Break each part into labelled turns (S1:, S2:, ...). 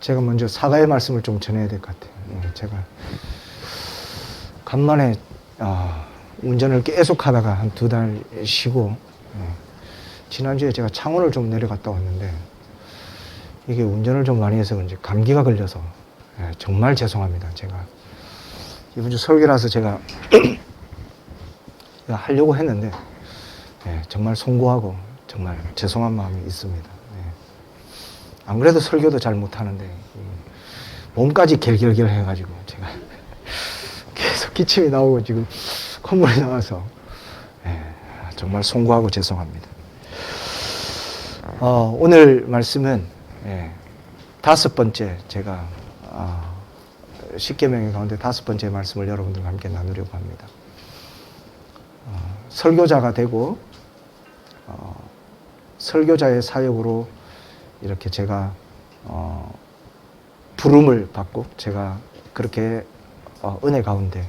S1: 제가 먼저 사과의 말씀을 좀 전해야 될 것 같아요. 제가 간만에 운전을 계속 하다가 한 2달 쉬고 지난주에 제가 창원을 좀 내려갔다 왔는데 이게 운전을 좀 많이 해서 그런지 감기가 걸려서 정말 죄송합니다. 제가 이번 주 설교라서 제가 하려고 했는데 정말 송구하고 정말 죄송한 마음이 있습니다. 안 그래도 설교도 잘 못하는데 몸까지 결결결 해가지고 제가 계속 기침이 나오고 지금 콧물이 나와서 정말 송구하고 죄송합니다. 오늘 말씀은 5번째 제가 10계명의 가운데 5번째 말씀을 여러분들과 함께 나누려고 합니다. 설교자가 되고 설교자의 사역으로 이렇게 제가 부름을 받고 제가 그렇게 은혜 가운데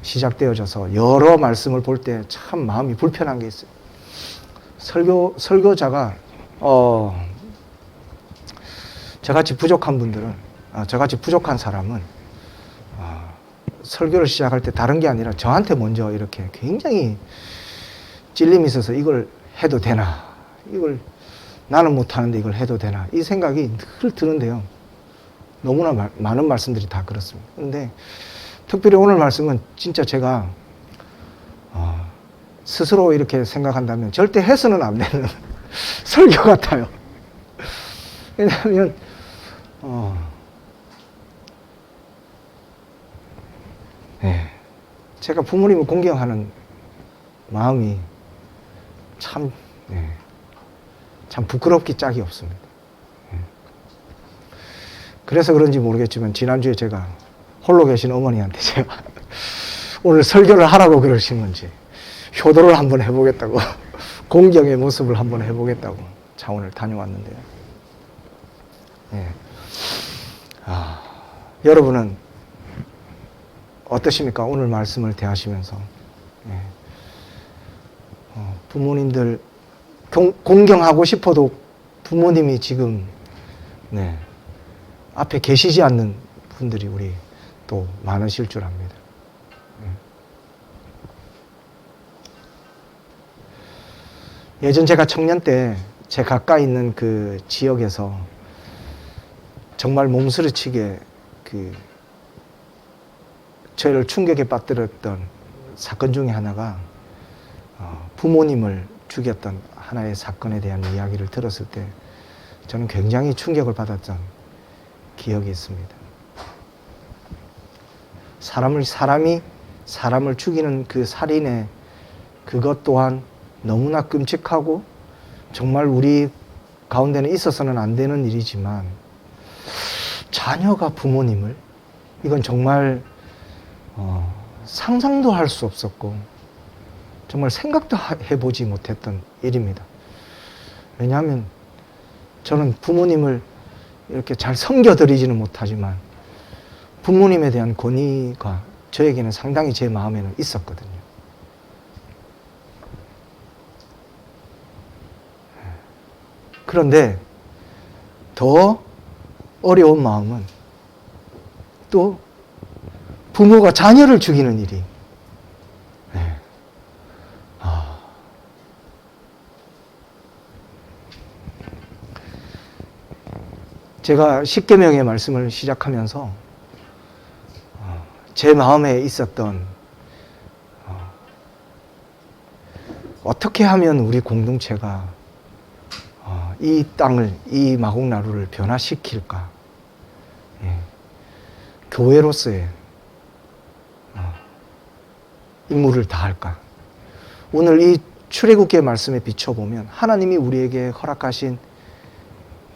S1: 시작되어져서 여러 말씀을 볼 때 참 마음이 불편한 게 있어요. 설교자가 저같이 부족한 분들은 저같이 부족한 사람은 설교를 시작할 때 다른 게 아니라 저한테 먼저 이렇게 굉장히 찔림이 있어서 이걸 해도 되나, 이걸 나는 못하는데 이걸 해도 되나, 이 생각이 늘 드는데요. 너무나 많은 말씀들이 다 그렇습니다. 그런데 특별히 오늘 말씀은 진짜 제가 스스로 이렇게 생각한다면 절대 해서는 안 되는 설교 같아요. 왜냐하면 제가 부모님을 공경하는 마음이 참 부끄럽기 짝이 없습니다. 그래서 그런지 모르겠지만 지난주에 제가 홀로 계신 어머니한테 제가 오늘 설교를 하라고 그러신 건지 효도를 한번 해보겠다고 공경의 모습을 한번 해보겠다고 차원을 다녀왔는데요. 여러분은 어떠십니까? 오늘 말씀을 대하시면서 부모님들 공경하고 싶어도 부모님이 지금 앞에 계시지 않는 분들이 우리 또 많으실 줄 압니다. 예전 제가 청년 때 제 가까이 있는 그 지역에서 정말 몸부림치게 저희를 충격에 빠뜨렸던 사건 중에 하나가 부모님을 죽였던 하나의 사건에 대한 이야기를 들었을 때 저는 굉장히 충격을 받았던 기억이 있습니다. 사람이 사람을 죽이는 그 살인의 그것 또한 너무나 끔찍하고 정말 우리 가운데는 있어서는 안 되는 일이지만 자녀가 부모님을, 이건 정말 상상도 할 수 없었고 정말 생각도 해보지 못했던 일입니다. 왜냐하면 저는 부모님을 이렇게 잘 섬겨드리지는 못하지만 부모님에 대한 권위가 저에게는 상당히 제 마음에는 있었거든요. 그런데 더 어려운 마음은 또 부모가 자녀를 죽이는 일이 제가 10계명의 말씀을 시작하면서 제 마음에 있었던 어떻게 하면 우리 공동체가 이 땅을, 이 마곡나루를 변화시킬까? 교회로서의 임무를 다할까? 오늘 이 출애굽기의 말씀에 비춰보면 하나님이 우리에게 허락하신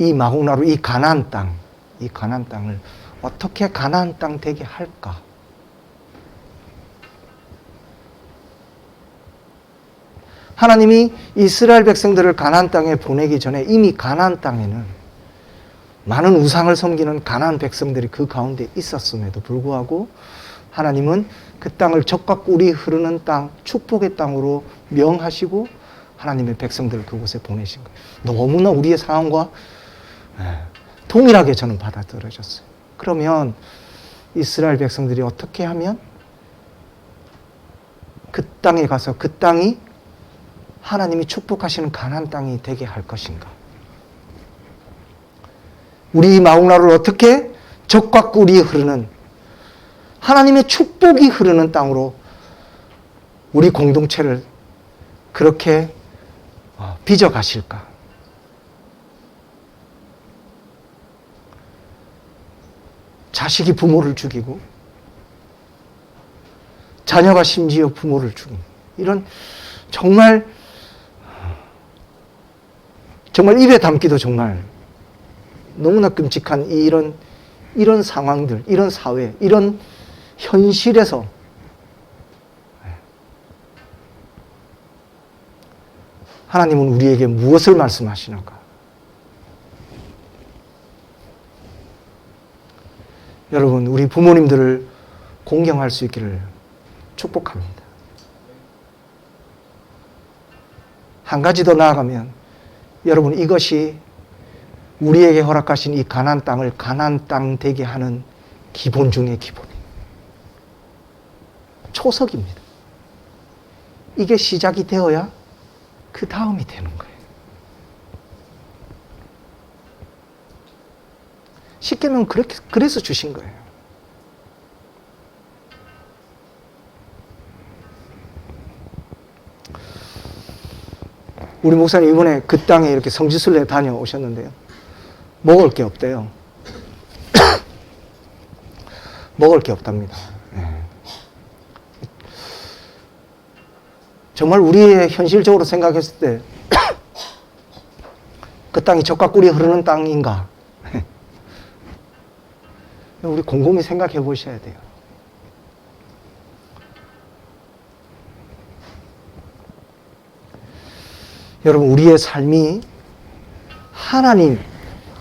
S1: 이 마곡나루, 이 가나안 땅을 어떻게 가나안 땅 되게 할까? 하나님이 이스라엘 백성들을 가나안 땅에 보내기 전에 이미 가나안 땅에는 많은 우상을 섬기는 가나안 백성들이 그 가운데 있었음에도 불구하고 하나님은 그 땅을 젖과 꿀이 흐르는 땅, 축복의 땅으로 명하시고 하나님의 백성들을 그곳에 보내신 거예요. 너무나 우리의 상황과 동일하게 저는 받아들여졌어요. 그러면 이스라엘 백성들이 어떻게 하면 그 땅에 가서 그 땅이 하나님이 축복하시는 가나안 땅이 되게 할 것인가? 우리 마곡나루를 어떻게 적과 꿀이 흐르는 하나님의 축복이 흐르는 땅으로 우리 공동체를 그렇게 빚어가실까? 자식이 부모를 죽이고 자녀가 심지어 부모를 죽인 이런 정말 입에 담기도 정말 너무나 끔찍한 이런 상황들, 이런 사회, 이런 현실에서 하나님은 우리에게 무엇을 말씀하시는가? 여러분, 우리 부모님들을 공경할 수 있기를 축복합니다. 한 가지 더 나아가면 여러분, 이것이 우리에게 허락하신 이 가나안 땅을 가나안 땅 되게 하는 기본 중의 기본이에요. 초석입니다. 이게 시작이 되어야 그 다음이 되는 거예요. 십계명은 그래서 주신 거예요. 우리 목사님 이번에 그 땅에 이렇게 성지순례 다녀오셨는데요. 먹을 게 없대요. 먹을 게 없답니다. 정말 우리의 현실적으로 생각했을 때 그 땅이 젖과 꿀이 흐르는 땅인가? 우리 곰곰이 생각해 보셔야 돼요. 여러분, 우리의 삶이 하나님,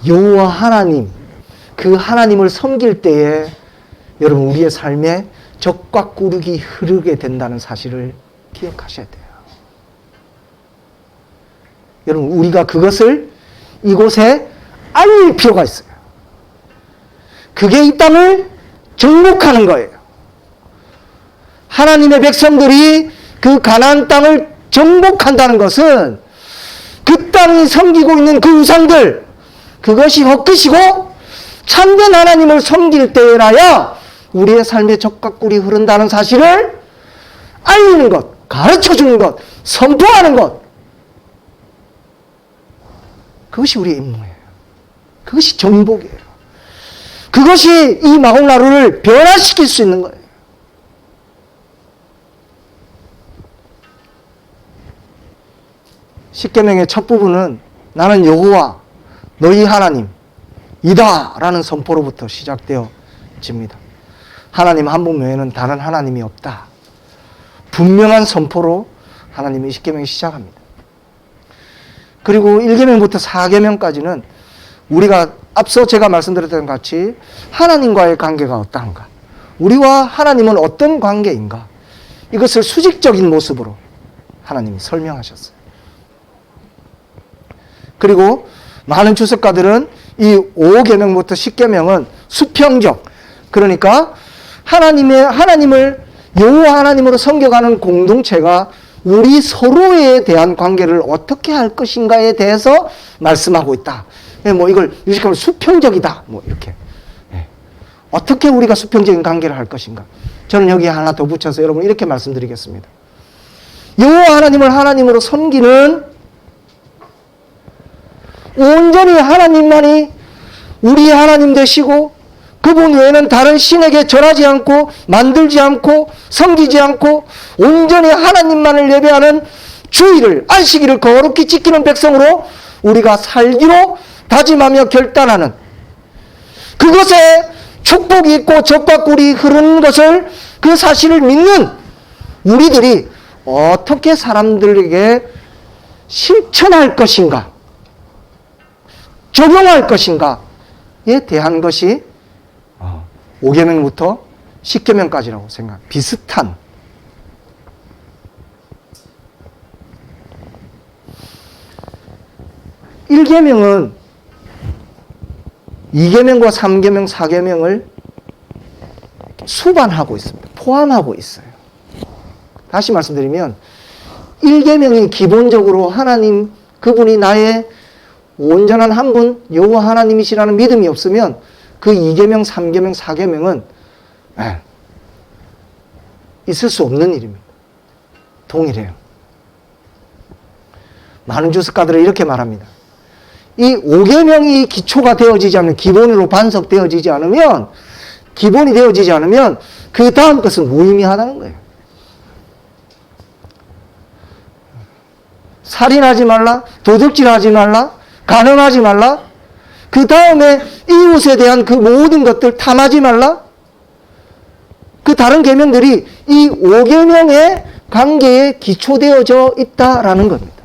S1: 여호와 하나님, 그 하나님을 섬길 때에 여러분 우리의 삶에 젖과 꿀이 흐르게 된다는 사실을 기억하셔야 돼요. 여러분, 우리가 그것을 이곳에 알릴 필요가 있어요. 그게 이 땅을 정복하는 거예요. 하나님의 백성들이 그 가나안 땅을 정복한다는 것은 그 땅이 섬기고 있는 그 우상들, 그것이 헛것이고 참된 하나님을 섬길 때라야 우리의 삶에 젖과 꿀이 흐른다는 사실을 알리는 것, 가르쳐주는 것, 선포하는 것, 그것이 우리의 임무예요. 그것이 정복이에요. 그것이 이 마곡나루를 변화시킬 수 있는 거예요. 십계명의 첫 부분은 나는 여호와 너희 하나님이다 라는 선포로부터 시작되어집니다. 하나님 한 분 외에는 다른 하나님이 없다. 분명한 선포로 하나님이 십계명이 시작합니다. 그리고 1계명부터 4계명까지는 우리가 앞서 제가 말씀드렸던 것 같이 하나님과의 관계가 어떠한가, 우리와 하나님은 어떤 관계인가, 이것을 수직적인 모습으로 하나님이 설명하셨어요. 그리고 많은 주석가들은 이 5계명부터 10계명은 수평적, 그러니까 하나님을 여호와 하나님으로 섬겨가는 공동체가 우리 서로에 대한 관계를 어떻게 할 것인가에 대해서 말씀하고 있다. 뭐 이걸 유식하면 수평적이다. 뭐 이렇게. 어떻게 우리가 수평적인 관계를 할 것인가. 저는 여기에 하나 더 붙여서 여러분 이렇게 말씀드리겠습니다. 여호와 하나님을 하나님으로 섬기는 온전히 하나님만이 우리 하나님 되시고 그분 외에는 다른 신에게 절하지 않고 만들지 않고 섬기지 않고 온전히 하나님만을 예배하는 주일을, 안식일을 거룩히 지키는 백성으로 우리가 살기로 다짐하며 결단하는, 그것에 축복이 있고 젖과 꿀이 흐르는 것을, 그 사실을 믿는 우리들이 어떻게 사람들에게 실천할 것인가, 적용할 것인가에 대한 것이 5계명부터 10계명까지라고 생각합니다. 비슷한. (1계명은) 2계명과 3계명, 4계명을 수반하고 있습니다. 포함하고 있어요. 다시 말씀드리면 1계명이 기본적으로 하나님 그분이 나의 온전한 한 분 여호와 하나님이시라는 믿음이 없으면 그 2계명, 3계명, 4계명은 있을 수 없는 일입니다. 동일해요. 많은 주석가들은 이렇게 말합니다. 이 5계명이 기초가 되어지지 않으면, 기본으로 반석되어지지 않으면, 기본이 되어지지 않으면 그 다음 것은 무의미하다는 거예요. 살인하지 말라, 도둑질하지 말라, 간음하지 말라, 그 다음에 이웃에 대한 그 모든 것들 탐하지 말라, 그 다른 계명들이 이 5계명의 관계에 기초되어져 있다라는 겁니다.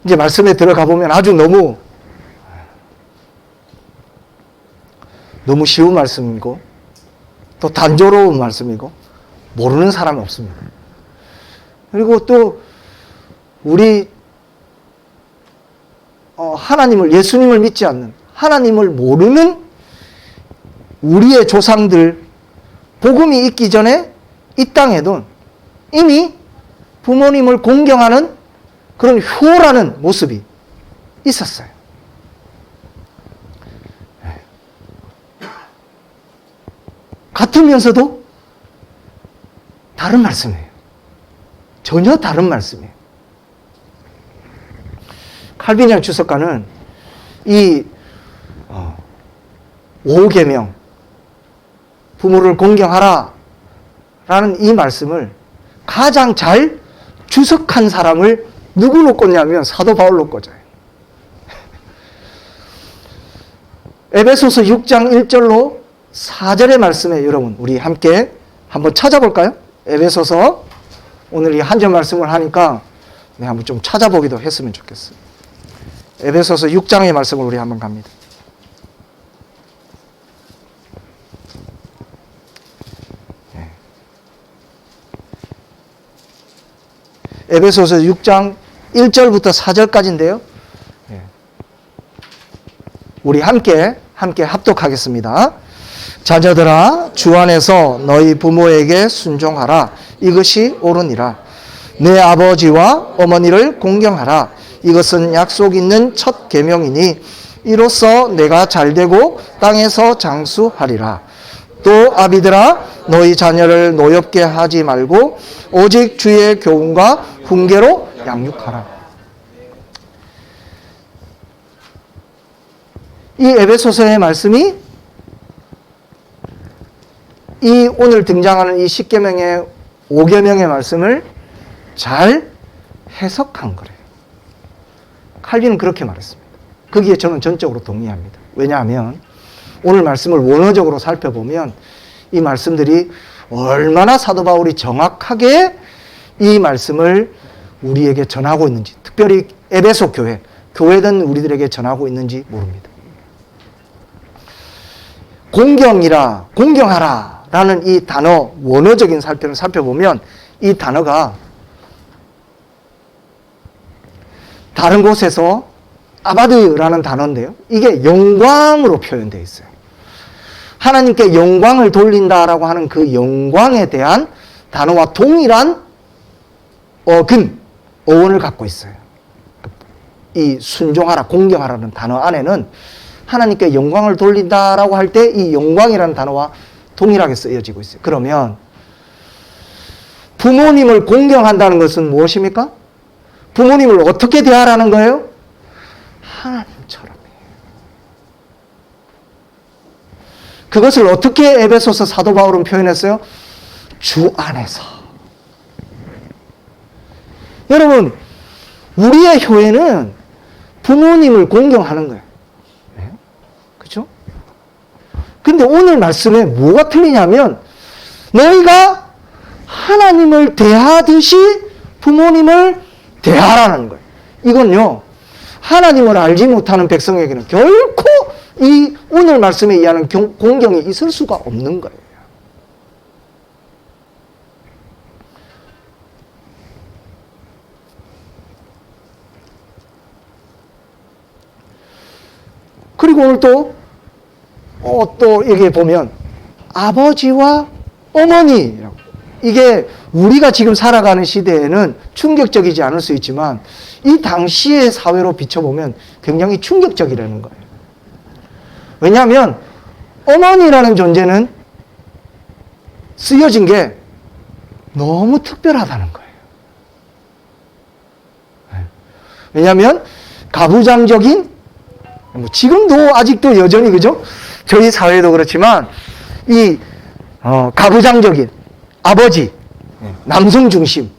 S1: 이제 말씀에 들어가 보면 아주 너무 쉬운 말씀이고 또 단조로운 말씀이고 모르는 사람이 없습니다. 그리고 또 우리 하나님을, 예수님을 믿지 않는, 하나님을 모르는 우리의 조상들, 복음이 있기 전에 이 땅에도 이미 부모님을 공경하는 그런 효라는 모습이 있었어요. 같으면서도 다른 말씀이에요. 전혀 다른 말씀이에요. 칼빈의 주석가는 이 5계명, 부모를 공경하라 라는 이 말씀을 가장 잘 주석한 사람을 누구로 꽂냐면 사도 바울로 꽂아요. 에베소서 6장 1절로 4절의 말씀에 여러분 우리 함께 한번 찾아볼까요? 에베소서, 오늘 이 한 절 말씀을 하니까 한번 좀 찾아보기도 했으면 좋겠어요. 에베소서 6장의 말씀을 우리 한번 갑니다. 에베소서 6장 1절부터 4절까지인데요. 우리 함께 합독하겠습니다. 자녀들아, 주 안에서 너희 부모에게 순종하라. 이것이 옳으니라. 내 아버지와 어머니를 공경하라. 이것은 약속 있는 첫 계명이니 이로써 내가 잘되고 땅에서 장수하리라. 또 아비들아, 너희 자녀를 노엽게 하지 말고 오직 주의 교훈과 훈계로 양육하라. 이 에베소서의 말씀이 이 오늘 등장하는 이 10계명의 5계명의 말씀을 잘 해석한 거래요. 칼빈은 그렇게 말했습니다. 거기에 저는 전적으로 동의합니다. 왜냐하면 오늘 말씀을 원어적으로 살펴보면 이 말씀들이 얼마나 사도 바울이 정확하게 이 말씀을 우리에게 전하고 있는지, 특별히 에베소 교회든 우리들에게 전하고 있는지 모릅니다. 공경하라 라는 이 단어 원어적인 살편을 살펴보면 이 단어가 다른 곳에서 아바드라는 단어인데요. 이게 영광으로 표현되어 있어요. 하나님께 영광을 돌린다라고 하는 그 영광에 대한 단어와 동일한 어원을 갖고 있어요. 이 순종하라, 공경하라는 단어 안에는 하나님께 영광을 돌린다라고 할 때 이 영광이라는 단어와 동일하게 쓰여지고 있어요. 그러면 부모님을 공경한다는 것은 무엇입니까? 부모님을 어떻게 대하라는 거예요? 하나님처럼이에요. 그것을 어떻게 에베소서 사도 바울은 표현했어요? 주 안에서. 여러분, 우리의 교회는 부모님을 공경하는 거예요. 그렇죠? 근데 오늘 말씀에 뭐가 틀리냐면 너희가 하나님을 대하듯이 부모님을 대하라는 거예요. 이건요, 하나님을 알지 못하는 백성에게는 결코 이 오늘 말씀에 의하는 공경이 있을 수가 없는 거예요. 그리고 오늘 또 여기 보면 아버지와 어머니라고. 이게 우리가 지금 살아가는 시대에는 충격적이지 않을 수 있지만 이 당시의 사회로 비춰보면 굉장히 충격적이라는 거예요. 왜냐하면 어머니라는 존재는 쓰여진 게 너무 특별하다는 거예요. 왜냐하면 가부장적인, 지금도 아직도 여전히 그죠? 저희 사회도 그렇지만 이 가부장적인 아버지, 남성 중심.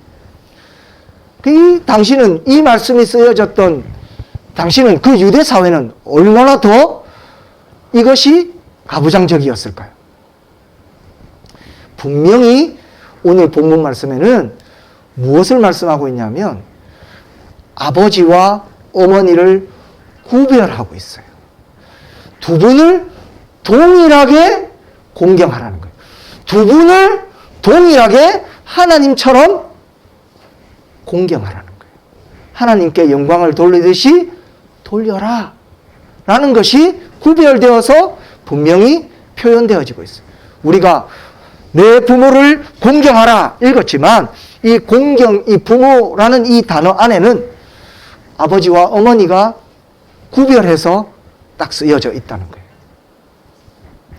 S1: 당시는 이 말씀이 쓰여졌던 당시는 그 유대 사회는 얼마나 더 이것이 가부장적이었을까요? 분명히 오늘 본문 말씀에는 무엇을 말씀하고 있냐면 아버지와 어머니를 구별하고 있어요. 두 분을 동일하게 공경하라는 거예요. 두 분을 동일하게 하나님처럼 공경하라는 거예요. 하나님께 영광을 돌리듯이 돌려라 라는 것이 구별되어서 분명히 표현되어지고 있어요. 우리가 내 부모를 공경하라 읽었지만 이 부모라는 이 단어 안에는 아버지와 어머니가 구별해서 딱 쓰여져 있다는 거예요.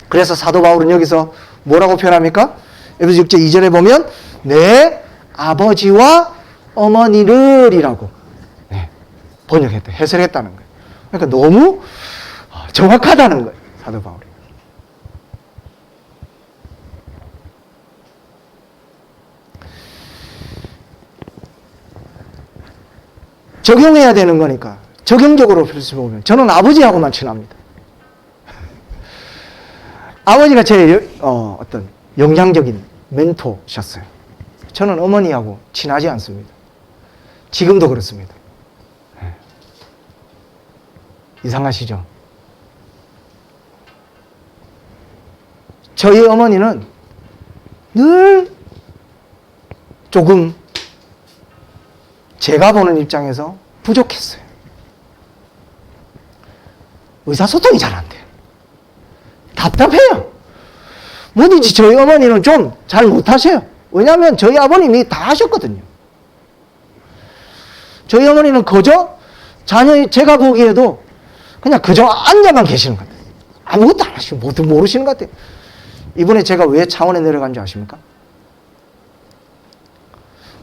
S1: 그래서 사도 바울은 여기서 뭐라고 표현합니까? 에베소 6장 2절에 보면 내 아버지와 어머니를 이라고 번역했다, 해설했다는 거예요. 그러니까 너무 정확하다는 거예요, 사도 바울이. 적용해야 되는 거니까 적용적으로 보면 저는 아버지하고만 친합니다. 아버지가 제 어떤 영향적인 멘토셨어요. 저는 어머니하고 친하지 않습니다. 지금도 그렇습니다. 이상하시죠? 저희 어머니는 늘 조금 제가 보는 입장에서 부족했어요. 의사소통이 잘 안 돼요. 답답해요. 뭐든지 저희 어머니는 좀 잘 못하셔요. 왜냐하면 저희 아버님이 다 하셨거든요. 저희 어머니는 그저 제가 보기에도 그냥 그저 앉아만 계시는 것 같아요. 아무것도 안 하시고 모르시는 것 같아요. 이번에 제가 왜 창원에 내려간 줄 아십니까?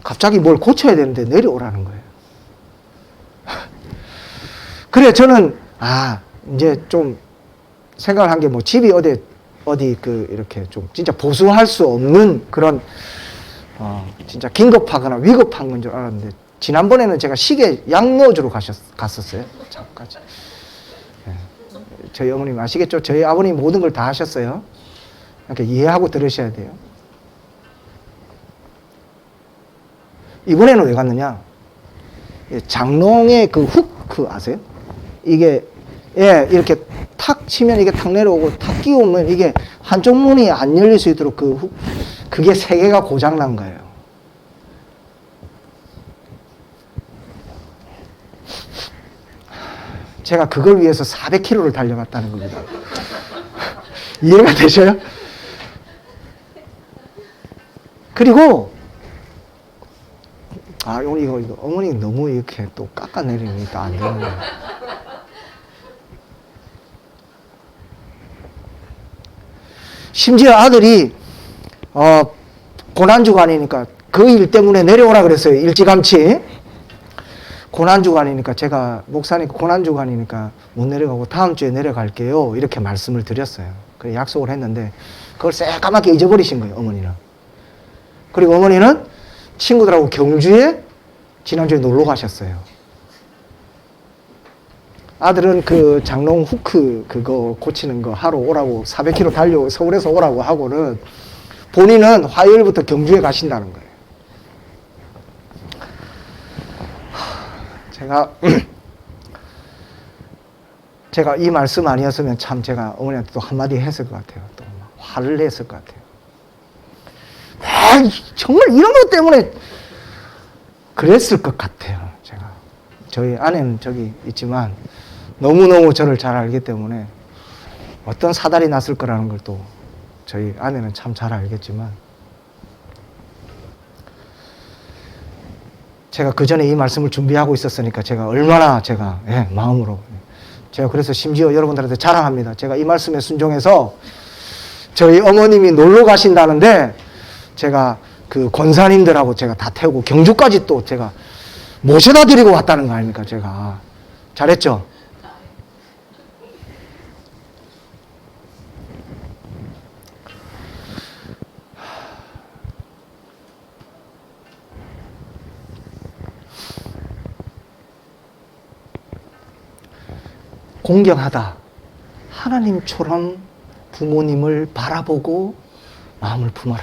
S1: 갑자기 뭘 고쳐야 되는데 내려오라는 거예요. 그래, 저는, 이제 좀 생각을 한 게 집이 어디 이렇게 좀 진짜 보수할 수 없는 그런, 진짜 긴급하거나 위급한 건 줄 알았는데, 지난번에는 제가 시계 약 넣어주러 갔었어요. 잠깐까지. 저희 어머님 아시겠죠? 저희 아버님 모든 걸 다 하셨어요. 그러니까 이해하고 들으셔야 돼요. 이번에는 왜 갔느냐? 장롱의 그 후크 아세요? 이게 이렇게 탁 치면 이게 탁 내려오고 탁 끼우면 이게 한쪽 문이 안 열릴 수 있도록 그게 3개가 고장 난 거예요. 제가 그걸 위해서 400km를 달려갔다는 겁니다. 이해가 되셔요? 그리고 오늘 이거 어머니 너무 이렇게 또 깎아내리니까 안 되는 거예요. 심지어 아들이 고난주간이니까 그 일 때문에 내려오라 그랬어요. 일찌감치. 고난주간이니까 제가 목사니까 고난주간이니까 못 내려가고 다음 주에 내려갈게요. 이렇게 말씀을 드렸어요. 그래 약속을 했는데 그걸 새까맣게 잊어버리신 거예요, 어머니는. 그리고 어머니는 친구들하고 경주에 지난주에 놀러 가셨어요. 아들은 그 장롱 후크 그거 고치는 거 하러 오라고 400km 서울에서 오라고 하고는 본인은 화요일부터 경주에 가신다는 거예요. 제가 이 말씀 아니었으면 참 제가 어머니한테 또 한마디 했을 것 같아요. 또 화를 냈을 것 같아요. 정말 이런 것 때문에 그랬을 것 같아요. 제가 저희 아내는 저기 있지만 너무너무 저를 잘 알기 때문에 어떤 사달이 났을 거라는 걸 또 저희 아내는 참 잘 알겠지만, 제가 그 전에 이 말씀을 준비하고 있었으니까 제가 얼마나 마음으로, 제가 그래서 심지어 여러분들한테 자랑합니다. 제가 이 말씀에 순종해서 저희 어머님이 놀러 가신다는데 제가 그 권사님들하고 제가 다 태우고 경주까지 또 제가 모셔다 드리고 왔다는 거 아닙니까? 제가 잘했죠? 공경하다. 하나님처럼 부모님을 바라보고 마음을 품어라.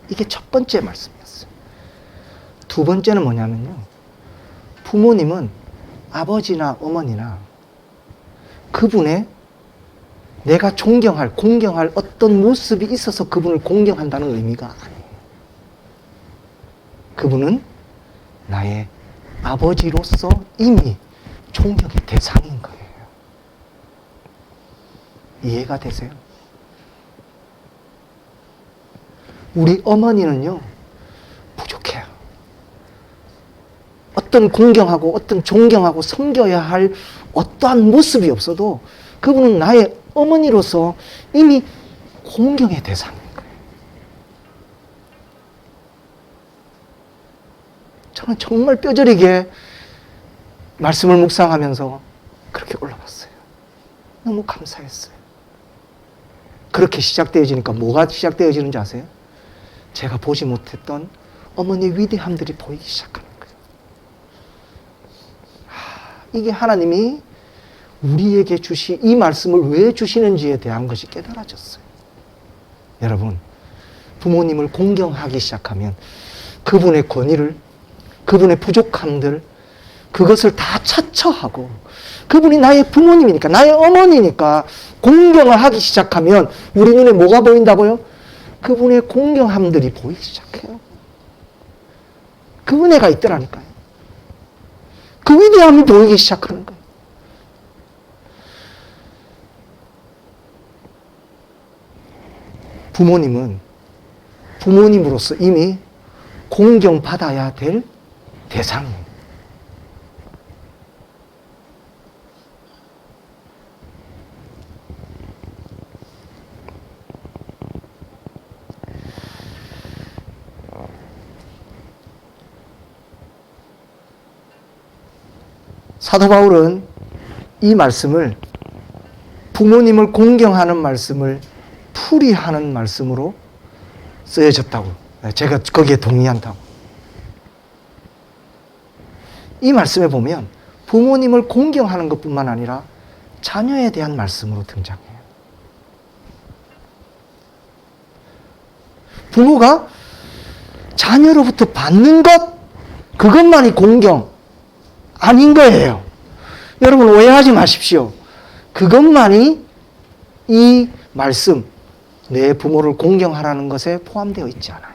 S1: 이게 첫 번째 말씀이었어요. 두 번째는 뭐냐면요. 부모님은 아버지나 어머니나 그분의 내가 존경할, 공경할 어떤 모습이 있어서 그분을 공경한다는 의미가 아니에요. 그분은 나의 아버지로서 이미 존경의 대상인 거예요. 이해가 되세요? 우리 어머니는요, 부족해요. 어떤 공경하고 어떤 존경하고 섬겨야 할 어떠한 모습이 없어도 그분은 나의 어머니로서 이미 공경의 대상인 거예요. 저는 정말 뼈저리게 말씀을 묵상하면서 그렇게 올라갔어요. 너무 감사했어요. 그렇게 시작되어지니까 뭐가 시작되어지는지 아세요? 제가 보지 못했던 어머니의 위대함들이 보이기 시작하는 거예요. 이게 하나님이 우리에게 주신 이 말씀을 왜 주시는지에 대한 것이 깨달아졌어요. 여러분, 부모님을 공경하기 시작하면 그분의 권위를, 그분의 부족함들, 그것을 다 차처하고 그분이 나의 부모님이니까, 나의 어머니니까 공경을 하기 시작하면 우리 눈에 뭐가 보인다고요? 그분의 공경함들이 보이기 시작해요. 그 은혜가 있더라니까요. 그 위대함이 보이기 시작하는 거예요. 부모님은 부모님으로서 이미 공경받아야 될 대상이에요. 사도 바울은 이 말씀을, 부모님을 공경하는 말씀을 풀이하는 말씀으로 쓰여졌다고. 제가 거기에 동의한다고. 이 말씀에 보면 부모님을 공경하는 것뿐만 아니라 자녀에 대한 말씀으로 등장해요. 부모가 자녀로부터 받는 것, 그것만이 공경 아닌 거예요. 여러분 오해하지 마십시오. 그것만이 이 말씀, 내 부모를 공경하라는 것에 포함되어 있지 않아요.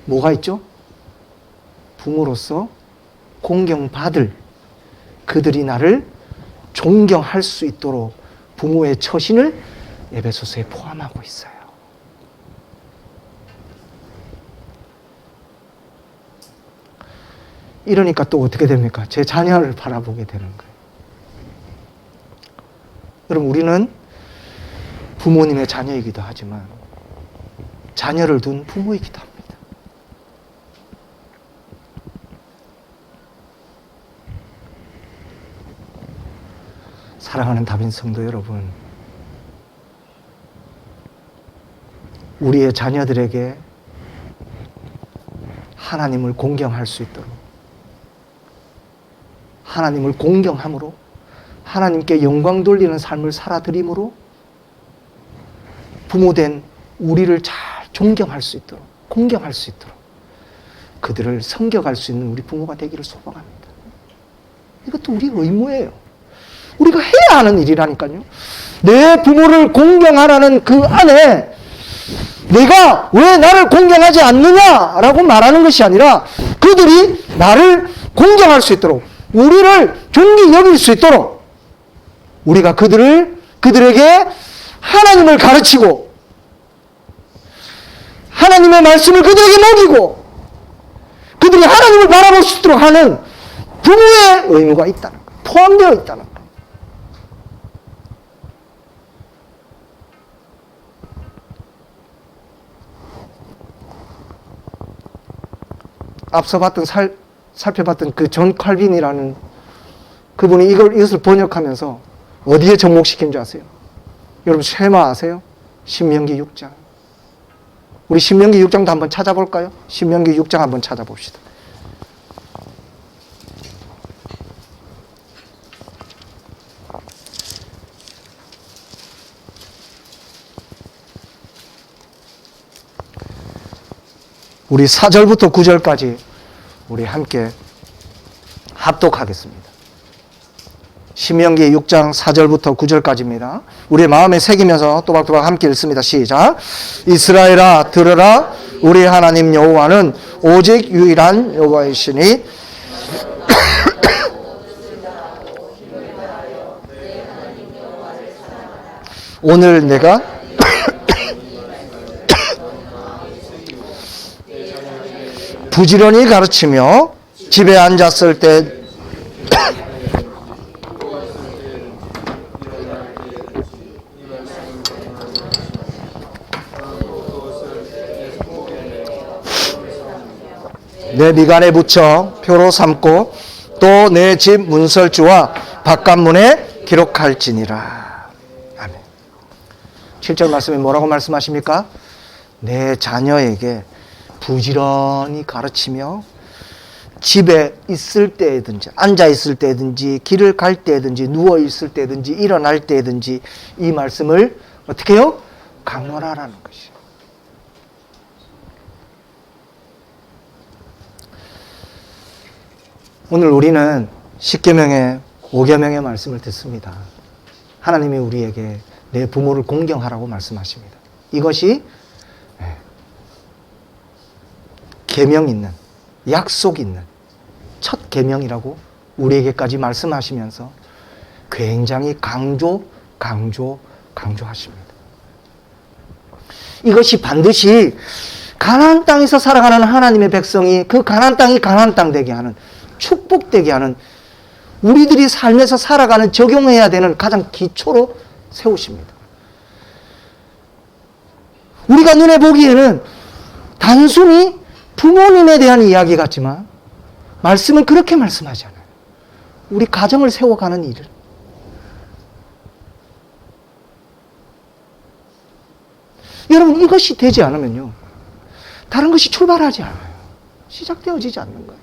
S1: 뭐가 있죠? 부모로서 공경받을, 그들이 나를 존경할 수 있도록 부모의 처신을 에베소서에 포함하고 있어요. 이러니까 또 어떻게 됩니까? 제 자녀를 바라보게 되는 거예요. 여러분, 우리는 부모님의 자녀이기도 하지만 자녀를 둔 부모이기도 합니다. 사랑하는 다빈 성도 여러분, 우리의 자녀들에게 하나님을 공경할 수 있도록, 하나님을 공경함으로 하나님께 영광 돌리는 삶을 살아드림으로 부모된 우리를 잘 존경할 수 있도록, 공경할 수 있도록 그들을 섬겨갈 수 있는 우리 부모가 되기를 소망합니다. 이것도 우리 의무예요. 우리가 해야 하는 일이라니까요. 내 부모를 공경하라는 그 안에 내가 왜 나를 공경하지 않느냐라고 말하는 것이 아니라 그들이 나를 공경할 수 있도록, 우리를 존귀 여길 수 있도록 우리가 그들에게 하나님을 가르치고 하나님의 말씀을 그들에게 먹이고 그들이 하나님을 바라볼 수 있도록 하는 부모의 의무가 있다는 것, 포함되어 있다는 것. 앞서 살펴봤던 그 존 칼빈이라는 그분이 이것을 번역하면서 어디에 접목시킨 줄 아세요? 여러분 쉐마 아세요? 신명기 6장. 우리 신명기 6장도 한번 찾아볼까요? 신명기 6장 한번 찾아봅시다. 우리 4절부터 9절까지 우리 함께 합독하겠습니다. 신명기 6장 4절부터 9절까지입니다. 우리의 마음에 새기면서 또박또박 함께 읽습니다. 시작. 이스라엘아 들으라. 우리 하나님 여호와는 오직 유일한 여호와이시니 오늘 내가 부지런히 가르치며 집에 앉았을 때 내 미간에 붙여 표로 삼고 또 내 집 문설주와 바깥문에 기록할지니라. 아멘. 7절 말씀에 뭐라고 말씀하십니까? 내 자녀에게 부지런히 가르치며 집에 있을 때든지 앉아 있을 때든지 길을 갈 때든지 누워 있을 때든지 일어날 때든지 이 말씀을 어떻게 해요? 강론하라는 것이에요. 오늘 우리는 10계명의 5계명의 말씀을 듣습니다. 하나님이 우리에게 내 부모를 공경하라고 말씀하십니다. 이것이 계명 있는, 약속 있는 첫 계명이라고 우리에게까지 말씀하시면서 굉장히 강조하십니다. 이것이 반드시 가나안 땅에서 살아가는 하나님의 백성이 그 가나안 땅이 가나안 땅 되게 하는, 축복되게 하는, 우리들이 삶에서 살아가는, 적용해야 되는 가장 기초로 세우십니다. 우리가 눈에 보기에는 단순히 부모님에 대한 이야기 같지만 말씀은 그렇게 말씀하지 않아요. 우리 가정을 세워가는 일을. 여러분, 이것이 되지 않으면요, 다른 것이 출발하지 않아요. 시작되어지지 않는 거예요.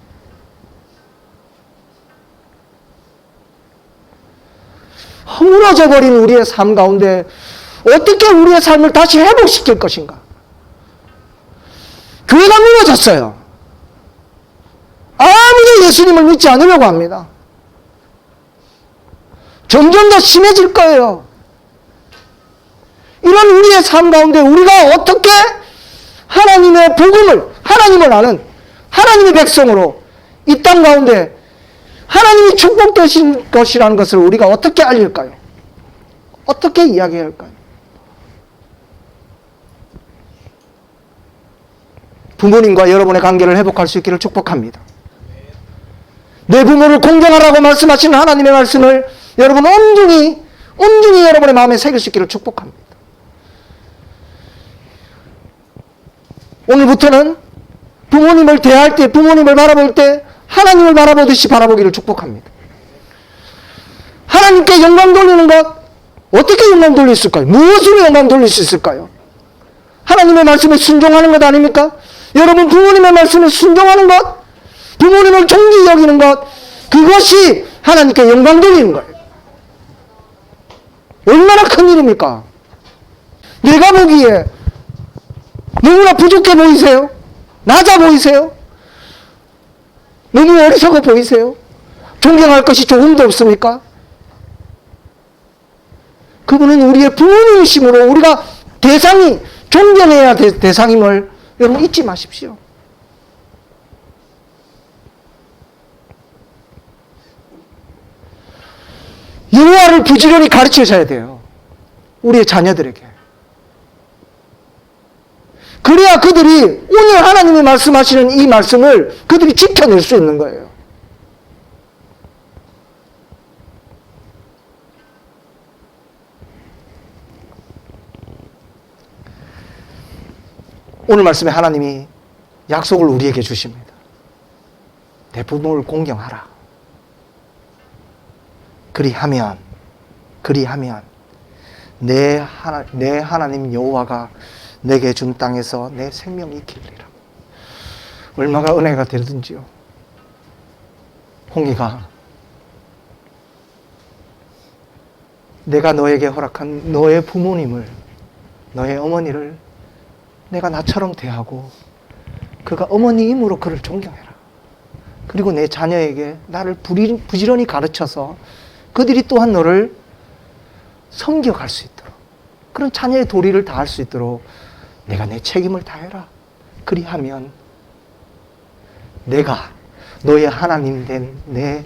S1: 허물어져 버린 우리의 삶 가운데 어떻게 우리의 삶을 다시 회복시킬 것인가? 교회가 무너졌어요. 아무도 예수님을 믿지 않으려고 합니다. 점점 더 심해질 거예요. 이런 우리의 삶 가운데 우리가 어떻게 하나님의 복음을, 하나님을 아는 하나님의 백성으로 이 땅 가운데 하나님이 축복되신 것이라는 것을 우리가 어떻게 알릴까요? 어떻게 이야기할까요? 부모님과 여러분의 관계를 회복할 수 있기를 축복합니다. 내 부모를 공경하라고 말씀하시는 하나님의 말씀을 여러분 온전히 여러분의 마음에 새길 수 있기를 축복합니다. 오늘부터는 부모님을 대할 때, 부모님을 바라볼 때 하나님을 바라보듯이 바라보기를 축복합니다. 하나님께 영광 돌리는 것, 어떻게 영광 돌릴 수 있을까요? 무엇으로 영광 돌릴 수 있을까요? 하나님의 말씀에 순종하는 것 아닙니까? 여러분, 부모님의 말씀에 순종하는 것, 부모님을 존귀 여기는 것, 그것이 하나님께 영광 돌리는 거예요. 얼마나 큰 일입니까? 내가 보기에 너무나 부족해 보이세요? 낮아 보이세요? 너무 어리석어 보이세요? 존경할 것이 조금도 없습니까? 그분은 우리의 부모님이시므로 우리가 대상이, 존경해야 될 대상임을 여러분 잊지 마십시오. 여호와를 부지런히 가르쳐줘야 돼요. 우리의 자녀들에게. 그래야 그들이 오늘 하나님이 말씀하시는 이 말씀을 그들이 지켜낼 수 있는 거예요. 오늘 말씀에 하나님이 약속을 우리에게 주십니다. 내 부모를 공경하라. 그리하면 내 하나님 여호와가 내게 준 땅에서 내 생명이 있기리라. 얼마가 은혜가 되든지요. 홍이가 내가 너에게 허락한 너의 부모님을, 너의 어머니를 내가 나처럼 대하고 그가 어머니이므로 그를 존경해라. 그리고 내 자녀에게 나를 부지런히 가르쳐서 그들이 또한 너를 섬겨갈 수 있도록, 그런 자녀의 도리를 다할 수 있도록 내가 내 책임을 다해라. 그리하면 내가 너의 하나님 된 내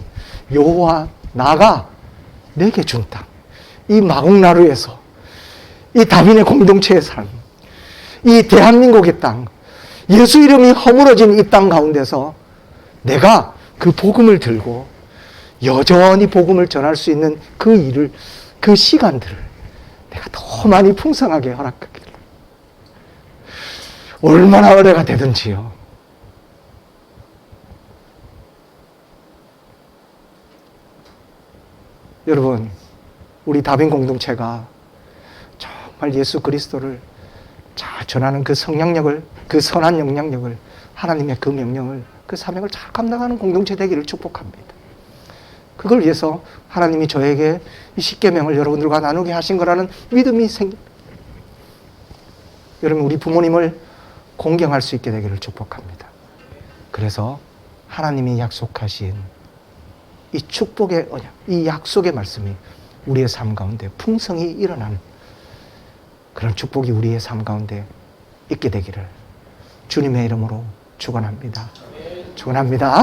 S1: 여호와 나가 내게 준 땅, 이 마곡나루에서 이 다빈의 공동체의 삶, 이 대한민국의 땅, 예수 이름이 허물어진 이 땅 가운데서 내가 그 복음을 들고 여전히 복음을 전할 수 있는 그 일을, 그 시간들을 내가 더 많이 풍성하게 허락하기를. 얼마나 은혜가 되든지요. 여러분, 우리 다빈 공동체가 정말 예수 그리스도를 잘 전하는 그 성령력을, 그 선한 영향력을, 하나님의 그 명령을, 그 사명을 잘 감당하는 공동체 되기를 축복합니다. 그걸 위해서 하나님이 저에게 이 십계명을 여러분들과 나누게 하신 거라는 믿음이 생깁니다. 여러분, 우리 부모님을 공경할 수 있게 되기를 축복합니다. 그래서 하나님이 약속하신 이 축복의 언약, 이 약속의 말씀이 우리의 삶 가운데 풍성히 일어나는 그런 축복이 우리의 삶 가운데 있게 되기를 주님의 이름으로 축원합니다. 축원합니다.